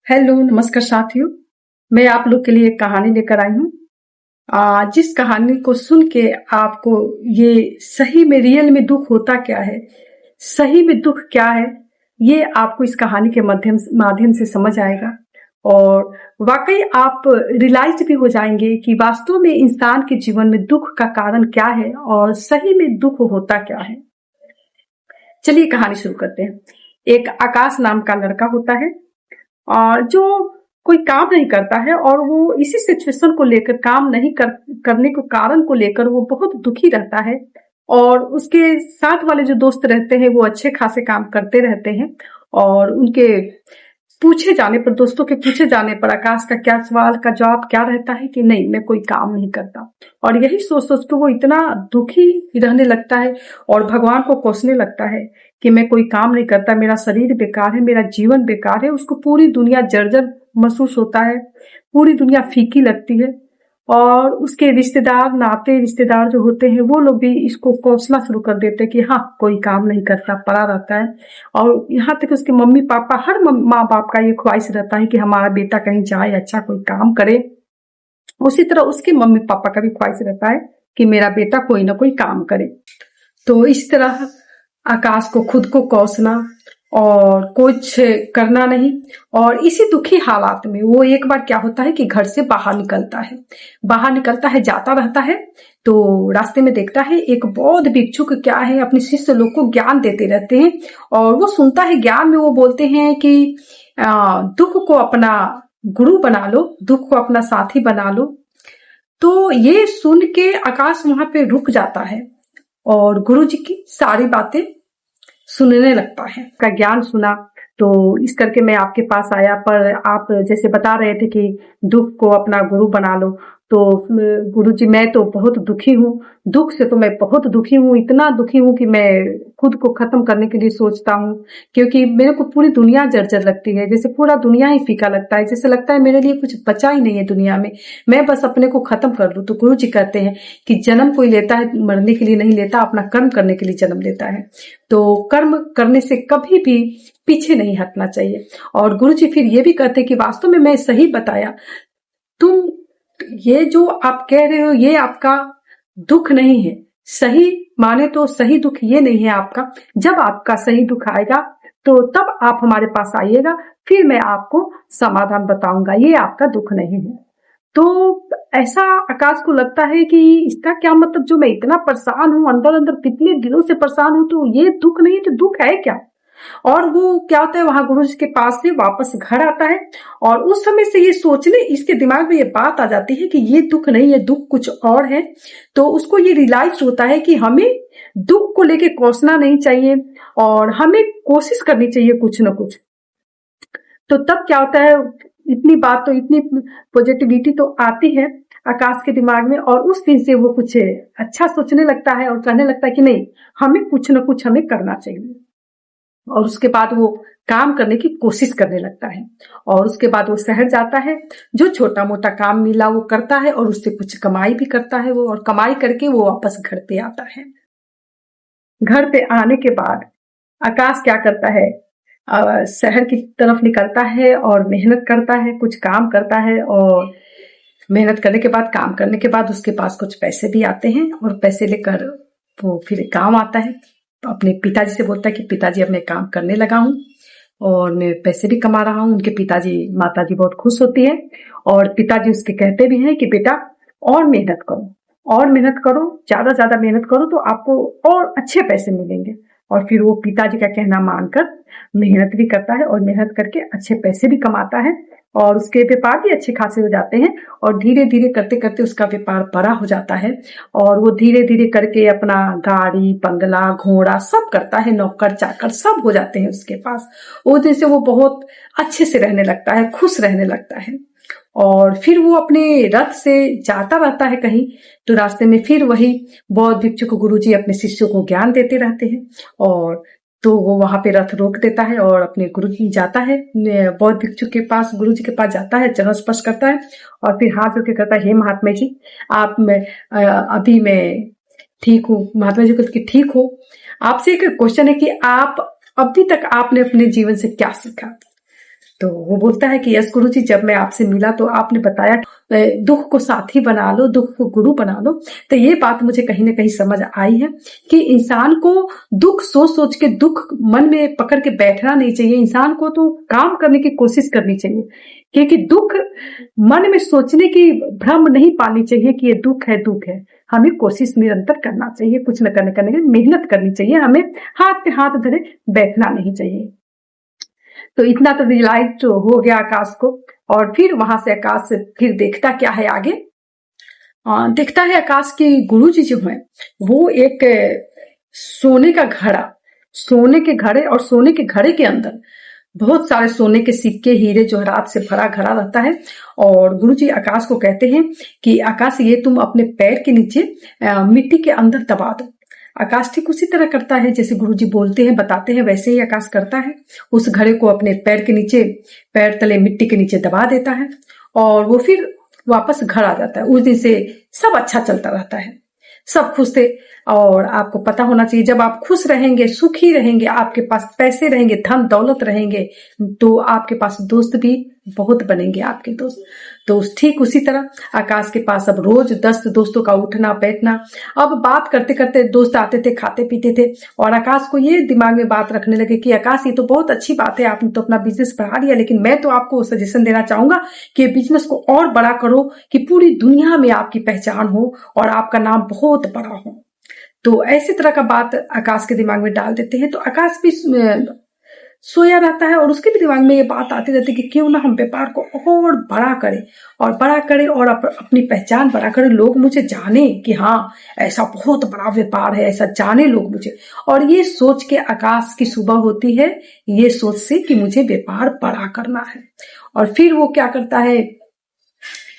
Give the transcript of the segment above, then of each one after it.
Hello, नमस्कार साथियों। मैं आप लोग के लिए एक कहानी लेकर आई हूँ। जिस कहानी को सुन के आपको ये सही में रियल में दुख होता क्या है, सही में दुख क्या है, ये आपको इस कहानी के माध्यम से समझ आएगा। और वाकई आप रियलाइज भी हो जाएंगे कि वास्तव में इंसान के जीवन में दुख का कारण क्या है और सही में दुख होता क्या है। चलिए कहानी शुरू करते हैं। एक आकाश नाम का लड़का होता है और जो कोई काम नहीं करता है और वो इसी सिचुएशन को लेकर काम नहीं करने के कारण को लेकर वो बहुत दुखी रहता है। और उसके साथ वाले जो दोस्त रहते हैं वो अच्छे खासे काम करते रहते हैं और उनके पूछे जाने पर, दोस्तों के पूछे जाने पर आकाश का क्या सवाल का जवाब क्या रहता है कि नहीं, मैं कोई काम नहीं करता। और यही सोच सोच के वो इतना दुखी रहने लगता है और भगवान को कोसने लगता है कि मैं कोई काम नहीं करता, मेरा शरीर बेकार है, मेरा जीवन बेकार है। उसको पूरी दुनिया जर्जर महसूस होता है, पूरी दुनिया फीकी लगती है। और उसके रिश्तेदार जो होते हैं वो लोग भी इसको कोसना शुरू कर देते हैं कि हाँ, कोई काम नहीं करता, पड़ा रहता है। और यहाँ तक उसके मम्मी पापा, हर माँ बाप का ये ख्वाहिश रहता है कि हमारा बेटा कहीं जाए, अच्छा कोई काम करे। उसी तरह उसके मम्मी पापा का भी ख्वाहिश रहता है कि मेरा बेटा कोई ना कोई काम करे। तो इस तरह आकाश को खुद को कोसना और कुछ करना नहीं, और इसी दुखी हालात में वो एक बार क्या होता है कि घर से बाहर निकलता है, जाता रहता है। तो रास्ते में देखता है एक बौद्ध भिक्षुक क्या है, अपने शिष्य लोग को ज्ञान देते रहते हैं। और वो सुनता है, ज्ञान में वो बोलते हैं कि दुख को अपना गुरु बना लो, दुख को अपना साथी बना लो। तो ये सुन के आकाश वहां पे रुक जाता है और गुरु जी की सारी बातें सुनने लगता है। का ज्ञान सुना तो इस करके मैं आपके पास आया, पर आप जैसे बता रहे थे कि दुख को अपना गुरु बना लो। तो गुरु जी, मैं तो बहुत दुखी हूँ, दुख से तो मैं बहुत दुखी हूँ, इतना दुखी हूँ कि मैं खुद को खत्म करने के लिए सोचता हूँ। क्योंकि मेरे को पूरी दुनिया जर्जर लगती है, जैसे पूरा दुनिया ही फीका लगता है, जैसे लगता है मेरे लिए कुछ बचा ही नहीं है दुनिया में, मैं बस अपने को खत्म कर लूं। तो गुरु जी कहते हैं कि जन्म कोई लेता है मरने के लिए नहीं लेता, अपना कर्म करने के लिए जन्म लेता है। तो कर्म करने से कभी भी पीछे नहीं हटना चाहिए। और गुरु जी फिर ये भी कहते हैं कि वास्तव में मैं सही बताया, तुम ये जो आप कह रहे हो ये आपका दुख नहीं है, सही माने तो सही दुख ये नहीं है आपका। जब आपका सही दुख आएगा तो तब आप हमारे पास आइएगा, फिर मैं आपको समाधान बताऊंगा, ये आपका दुख नहीं है। तो ऐसा आकाश को लगता है कि इसका क्या मतलब, जो मैं इतना परेशान हूँ, अंदर अंदर कितने दिनों से परेशान हूँ, तो ये दुख नहीं है तो दुख है क्या। और वो क्या होता है, वहां गुरु जी के पास से वापस घर आता है और उस समय से ये सोचने, इसके दिमाग में ये बात आ जाती है कि ये दुख नहीं है, दुख कुछ और है। तो उसको ये रियलाइज होता है कि हमें दुख को लेके कोसना नहीं चाहिए और हमें कोशिश करनी चाहिए कुछ ना कुछ। तो तब क्या होता है, इतनी बात तो, इतनी पॉजिटिविटी तो आती है आकाश के दिमाग में, और उस दिन से वो कुछ अच्छा सोचने लगता है और कहने लगता है कि नहीं, हमें कुछ ना कुछ हमें करना चाहिए। और उसके बाद वो काम करने की कोशिश करने लगता है और उसके बाद वो शहर जाता है, जो छोटा मोटा काम मिला वो करता है और उससे कुछ कमाई भी करता है वो, और कमाई करके वो वापस घर पे आता है। घर पे आने के बाद आकाश क्या करता है, शहर की तरफ निकलता है और मेहनत करता है, कुछ काम करता है। और मेहनत करने के बाद, काम करने के बाद उसके पास कुछ पैसे भी आते हैं और पैसे लेकर वो फिर काम आता है। अपने पिताजी से बोलता है कि पिताजी अब मैं काम करने लगा हूँ और मैं पैसे भी कमा रहा हूँ। उनके पिताजी, माताजी बहुत खुश होती है और पिताजी उसके कहते भी हैं कि बेटा और मेहनत करो, और मेहनत करो, ज्यादा मेहनत करो तो आपको और अच्छे पैसे मिलेंगे। और फिर वो पिताजी का कहना मानकर मेहनत भी करता है और मेहनत करके अच्छे पैसे भी कमाता है और उसके व्यापार भी अच्छे खासे हो जाते हैं। और धीरे धीरे करते करते उसका व्यापार बड़ा हो जाता है और वो धीरे धीरे करके अपना गाड़ी, बंगला, घोड़ा सब करता है, नौकर चाकर सब हो जाते हैं उसके पास। उस दिन से वो बहुत अच्छे से रहने लगता है, खुश रहने लगता है। और फिर वो अपने रथ से जाता रहता है कहीं, तो रास्ते में फिर वही बौद्ध भिक्षुक गुरुजी अपने शिष्यों को ज्ञान देते रहते हैं। और तो वो वहां पे रथ रोक देता है और अपने गुरु जी जाता है, बौद्ध भिक्षु के पास, गुरु जी के पास जाता है, चरण स्पर्श करता है और फिर हाथ जोड़ के कहता है, हे महात्मा जी, आप में अभी मैं ठीक हूँ। महात्मा जी कहते कि ठीक हो। आपसे एक क्वेश्चन है कि आप अभी तक आपने अपने जीवन से क्या सीखा। तो वो बोलता है कि यस गुरु जी, जब मैं आपसे मिला तो आपने बताया दुख को साथी बना लो, दुख को गुरु बना लो। तो ये बात मुझे कहीं ना कहीं समझ आई है कि इंसान को दुख सोच सोच के दुख मन में पकड़ के बैठना नहीं चाहिए। इंसान को तो काम करने की कोशिश करनी चाहिए, क्योंकि दुख मन में सोचने की भ्रम नहीं पानी चाहिए कि ये दुख है, दुख है। हमें कोशिश निरंतर करना चाहिए, कुछ न करने की मेहनत करनी चाहिए। हमें हाथ पे हाथ धरे बैठना नहीं चाहिए। तो इतना तो रियलाइज हो गया आकाश को। और फिर वहां से आकाश फिर देखता क्या है आगे, देखता है आकाश की गुरुजी जो है वो एक सोने का घड़ा, सोने के घड़े, और सोने के घड़े के अंदर बहुत सारे सोने के सिक्के, हीरे जवाहरात से भरा घड़ा रहता है। और गुरुजी आकाश को कहते हैं कि आकाश, ये तुम अपने पैर के नीचे मिट्टी के अंदर दबा दो। आकाश ठीक उसी तरह करता है जैसे गुरुजी बोलते हैं, बताते हैं, वैसे ही आकाश करता है। उस घड़े को अपने पैर के नीचे, पैर तले मिट्टी के नीचे दबा देता है और वो फिर वापस घर आ जाता है। उस दिन से सब अच्छा चलता रहता है, सब खुश थे। और आपको पता होना चाहिए, जब आप खुश रहेंगे, सुखी रहेंगे, आपके पास पैसे रहेंगे, धन दौलत रहेंगे, तो आपके पास दोस्त भी बहुत बनेंगे, आपके दोस्त। तो ठीक उसी तरह आकाश के पास अब रोज 10 दोस्तों का उठना बैठना। अब बात करते करते दोस्त आते थे, खाते पीते थे, और आकाश को ये दिमाग में बात रखने लगे कि आकाश, ये तो बहुत अच्छी बात है, आपने तो अपना बिजनेस बढ़ा लिया, लेकिन मैं तो आपको सजेशन देना चाहूंगा कि बिजनेस को और बड़ा करो, कि पूरी दुनिया में आपकी पहचान हो और आपका नाम बहुत बड़ा हो। तो ऐसी तरह का बात आकाश के दिमाग में डाल देते हैं। तो आकाश भी सोया रहता है और उसके भी दिमाग में ये बात आती रहती है कि क्यों ना हम व्यापार को और बड़ा करें और बड़ा करें और अपनी पहचान बड़ा करें, लोग मुझे जाने कि हाँ ऐसा बहुत बड़ा व्यापार है, ऐसा जाने लोग मुझे। और ये सोच के आकाश की सुबह होती है, ये सोच से कि मुझे व्यापार बड़ा करना है। और फिर वो क्या करता है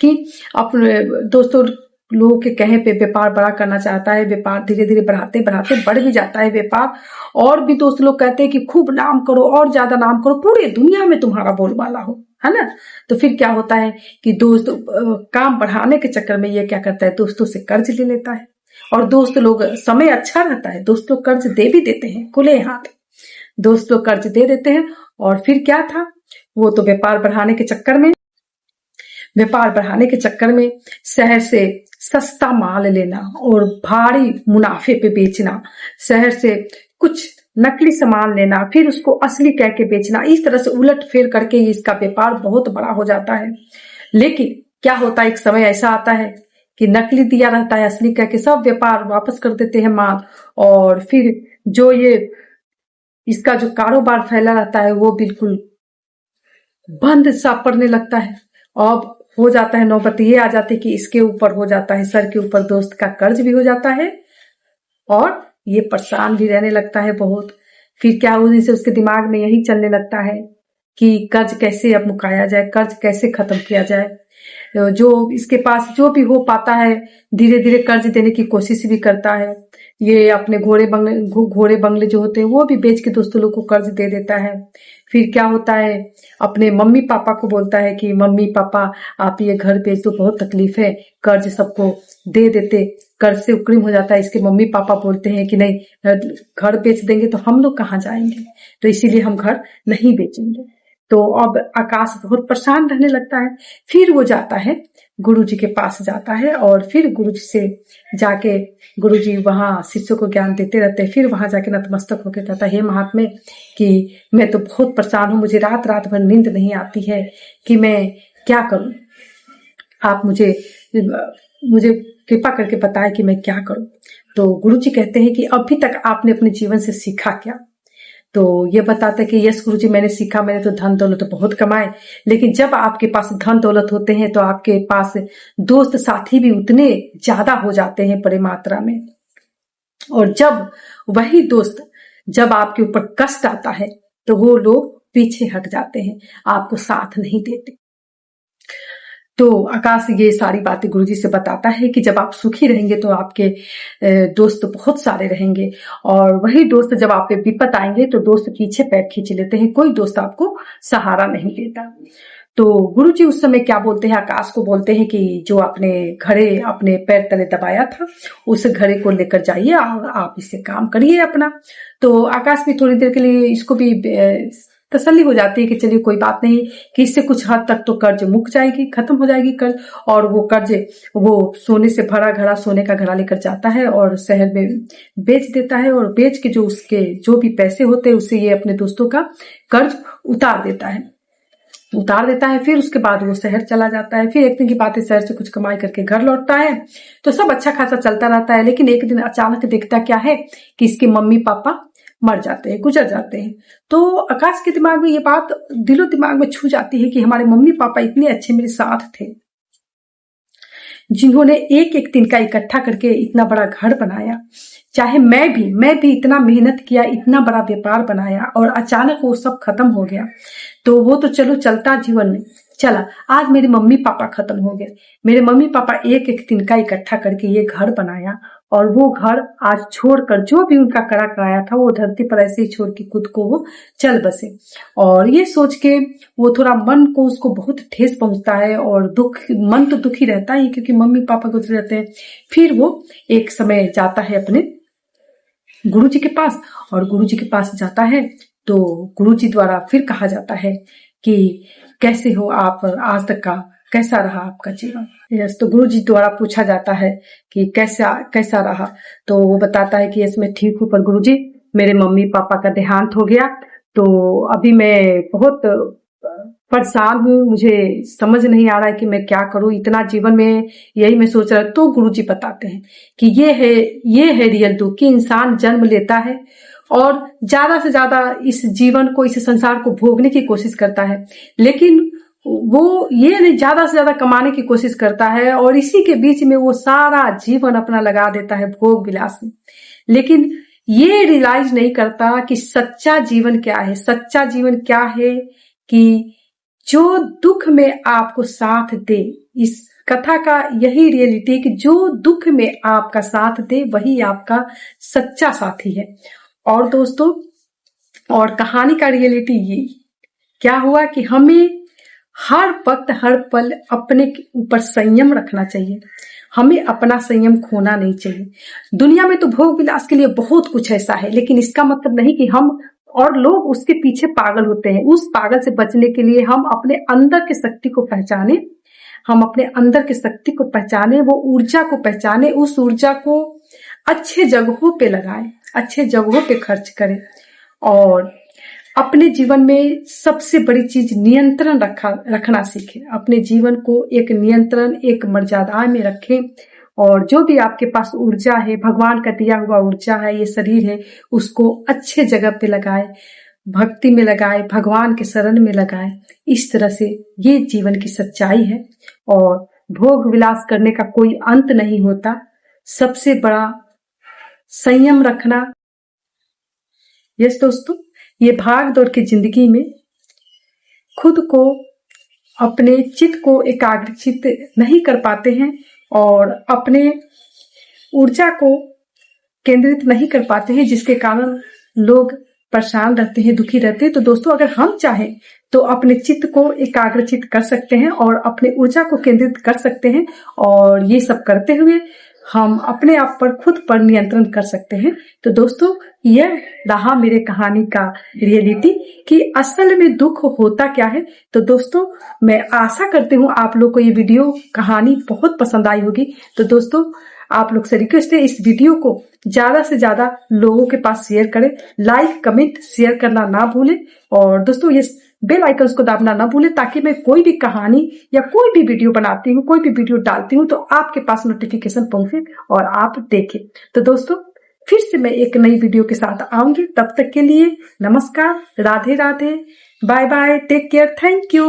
कि अपने दोस्तों लोगों के कहे पे व्यापार बड़ा करना चाहता है। व्यापार धीरे धीरे बढ़ाते बढ़ाते बढ़ भी जाता है व्यापार। और भी दोस्त लोग कहते हैं कि खूब नाम करो और ज्यादा नाम करो, पूरी दुनिया में तुम्हारा बोलबाला हो, है ना। तो फिर क्या होता है कि दोस्त काम बढ़ाने के चक्कर में ये क्या करता है, दोस्तों से कर्ज ले लेता है। और दोस्त लोग, समय अच्छा रहता है, दोस्त लोग कर्ज दे भी देते हैं, खुले हाथ दोस्त लोग कर्ज दे देते हैं। और फिर क्या था, वो तो व्यापार बढ़ाने के चक्कर में शहर से सस्ता माल लेना और भारी मुनाफे पे बेचना, शहर से कुछ नकली सामान लेना, फिर उसको असली कह के बेचना, इस तरह से उलट फेर करके इसका व्यापार बहुत बड़ा हो जाता है। लेकिन क्या होता है, एक समय ऐसा आता है कि नकली दिया रहता है, असली कह के सब व्यापार वापस कर देते हैं माल। और फिर जो ये इसका जो कारोबार फैला रहता है वो बिल्कुल बंद सा पड़ने लगता है। अब हो जाता है, नौबत ये आ जाती है कि इसके ऊपर हो जाता है, सर के ऊपर दोस्त का कर्ज भी हो जाता है और ये परेशान भी रहने लगता है बहुत। फिर क्या, उस दिन से उसके दिमाग में यही चलने लगता है कि कर्ज कैसे अब मुकाया जाए, कर्ज कैसे खत्म किया जाए। जो इसके पास जो भी हो पाता है धीरे धीरे कर्ज देने की कोशिश भी करता है। ये अपने घोड़े बंगले जो होते हैं वो भी बेच के दोस्तों लोग को कर्ज दे देता है। फिर क्या होता है, अपने मम्मी पापा को बोलता है कि मम्मी पापा आप ये घर बेच दो, बहुत तकलीफ है, कर्ज सबको दे देते, कर्ज से उकरीम हो जाता है। इसके मम्मी पापा बोलते हैं कि नहीं, घर बेच देंगे तो हम लोग कहाँ जाएंगे, तो इसीलिए हम घर नहीं बेचेंगे। तो अब आकाश बहुत परेशान रहने लगता है। फिर वो जाता है गुरुजी के पास जाता है और फिर गुरुजी से जाके, गुरुजी वहां शिष्यों को ज्ञान देते रहते हैं। फिर वहां जाके नतमस्तक होकर कहता है, हे महात्मे, कि मैं तो बहुत परेशान हूं, मुझे रात रात भर नींद नहीं आती है कि मैं क्या करूं, आप मुझे कृपा करके बताएं कि मैं क्या करूं। तो गुरुजी कहते हैं कि अभी तक आपने अपने जीवन से सीखा क्या। तो ये बताता है कि यस गुरुजी, मैंने सीखा, मैंने तो धन दौलत तो बहुत कमाए, लेकिन जब आपके पास धन दौलत होते हैं तो आपके पास दोस्त साथी भी उतने ज्यादा हो जाते हैं बड़ी मात्रा में। और जब वही दोस्त, जब आपके ऊपर कष्ट आता है तो वो लोग पीछे हट जाते हैं, आपको साथ नहीं देते। तो आकाश ये सारी बातें गुरुजी से बताता है कि जब आप सुखी रहेंगे तो आपके दोस्त बहुत सारे रहेंगे, और वही दोस्त जब आप पे विपत आएंगे तो दोस्त पीछे पैर खींच लेते हैं, कोई दोस्त आपको सहारा नहीं देता। तो गुरुजी उस समय क्या बोलते हैं, आकाश को बोलते हैं कि जो आपने घड़े अपने पैर तले दबाया था उस घड़े को लेकर जाइए और आप इससे काम करिए अपना। तो आकाश भी थोड़ी देर के लिए इसको भी तसल्ली हो जाती है कि चलिए कोई बात नहीं, कि इससे कुछ हद तक तो कर्ज मुक जाएगी, खत्म हो जाएगी कर्ज। और वो कर्ज वो सोने से भरा घड़ा, सोने का घड़ा लेकर जाता है और शहर में बेच देता है, और बेच के जो उसके जो भी पैसे होते हैं उससे ये अपने दोस्तों का कर्ज उतार देता है। फिर उसके बाद वो शहर चला जाता है। फिर एक दिन की बात है, शहर से कुछ कमाई करके घर लौटता है तो सब अच्छा खासा चलता रहता है। लेकिन एक दिन अचानक देखता क्या है कि इसके मम्मी पापा मर जाते हैं, गुजर जाते हैं। तो आकाश के दिमाग में ये बात दिलो दिमाग में छू जाती है कि हमारे मम्मी पापा इतने अच्छे मेरे साथ थे, जिन्होंने एक एक दिन का इकट्ठा करके इतना बड़ा घर बनाया। चाहे मैं भी इतना मेहनत किया, इतना बड़ा व्यापार बनाया, और अचानक वो सब खत्म हो गया। तो वो तो चलो चलता जीवन में चला, आज मेरे मम्मी पापा खत्म हो गए। मेरे मम्मी पापा एक एक दिन का इकट्ठा करके ये घर बनाया, और वो घर आज छोड़कर जो भी उनका करा कराया था वो धरती पर ऐसे ही छोड़ के खुद को वो चल बसे। और ये सोच के वो थोड़ा मन को उसको बहुत ठेस पहुंचता है, और मन तो दुखी रहता ही क्योंकि मम्मी पापा गुजर रहते हैं। फिर वो एक समय जाता है अपने गुरुजी के पास, और गुरुजी के पास जाता है तो गुरुजी द्वारा फिर कहा जाता है कि कैसे हो आप, आज तक का कैसा रहा आपका जीवन। यस, तो गुरुजी द्वारा पूछा जाता है कि कैसा रहा। तो वो बताता है कि यस मैं ठीक हूँ, पर गुरुजी मेरे मम्मी पापा का देहांत हो गया, तो अभी मैं बहुत परेशान हूँ, मुझे समझ नहीं आ रहा है कि मैं क्या करूँ, इतना जीवन में यही मैं सोच रहा हूँ। तो गुरुजी बताते हैं कि ये है रियल दुख, कि इंसान जन्म लेता है और ज्यादा से ज्यादा इस जीवन को, इस संसार को भोगने की कोशिश करता है, लेकिन वो ये नहीं ज्यादा से ज्यादा कमाने की कोशिश करता है, और इसी के बीच में वो सारा जीवन अपना लगा देता है भोग विलास में। लेकिन ये रियलाइज नहीं करता कि सच्चा जीवन क्या है। सच्चा जीवन क्या है कि जो दुख में आपको साथ दे, इस कथा का यही रियलिटी कि जो दुख में आपका साथ दे वही आपका सच्चा साथी है। और दोस्तों, और कहानी का रियलिटी ये क्या हुआ कि हमें हर वक्त हर पल अपने ऊपर संयम रखना चाहिए, हमें अपना संयम खोना नहीं चाहिए। दुनिया में तो भोग विलास के लिए बहुत कुछ ऐसा है, लेकिन इसका मतलब नहीं कि हम और लोग उसके पीछे पागल होते हैं। उस पागल से बचने के लिए हम अपने अंदर की शक्ति को पहचाने, वो ऊर्जा को पहचाने, उस ऊर्जा को अच्छे जगहों पे लगाएं, अच्छे जगहों पे खर्च करें, और अपने जीवन में सबसे बड़ी चीज नियंत्रण रखना सीखें। अपने जीवन को एक नियंत्रण, एक मर्यादा में रखें, और जो भी आपके पास ऊर्जा है, भगवान का दिया हुआ ऊर्जा है, ये शरीर है, उसको अच्छे जगह पे लगाए, भक्ति में लगाए, भगवान के शरण में लगाए। इस तरह से ये जीवन की सच्चाई है, और भोग विलास करने का कोई अंत नहीं होता। सबसे बड़ा संयम रखना। यस दोस्तों, ये भाग दौड़ की जिंदगी में खुद को, अपने चित्त को एकाग्रचित नहीं कर पाते हैं, और अपने ऊर्जा को केंद्रित नहीं कर पाते हैं, जिसके कारण लोग परेशान रहते हैं, दुखी रहते हैं। तो दोस्तों, अगर हम चाहें तो अपने चित्त को एकाग्रचित कर सकते हैं और अपने ऊर्जा को केंद्रित कर सकते हैं, और ये सब करते हुए हम अपने आप पर, खुद पर नियंत्रण कर सकते हैं। तो दोस्तों, यह रहा मेरे कहानी का रियलिटी कि असल में दुख होता क्या है। तो दोस्तों, मैं आशा करती हूँ आप लोग को ये वीडियो कहानी बहुत पसंद आई होगी। तो दोस्तों, आप लोग से रिक्वेस्ट है, इस वीडियो को ज्यादा से ज्यादा लोगों के पास शेयर करें, लाइक कमेंट शेयर करना ना भूलें, और दोस्तों ये बेल आइकन को दाबना ना भूलें, ताकि मैं कोई भी कहानी या कोई भी वीडियो बनाती हूँ, कोई भी वीडियो डालती हूँ, तो आपके पास नोटिफिकेशन पहुंचे और आप देखें। तो दोस्तों, फिर से मैं एक नई वीडियो के साथ आऊंगी। तब तक के लिए नमस्कार, Radhe Radhe, bye bye, take care, thank you.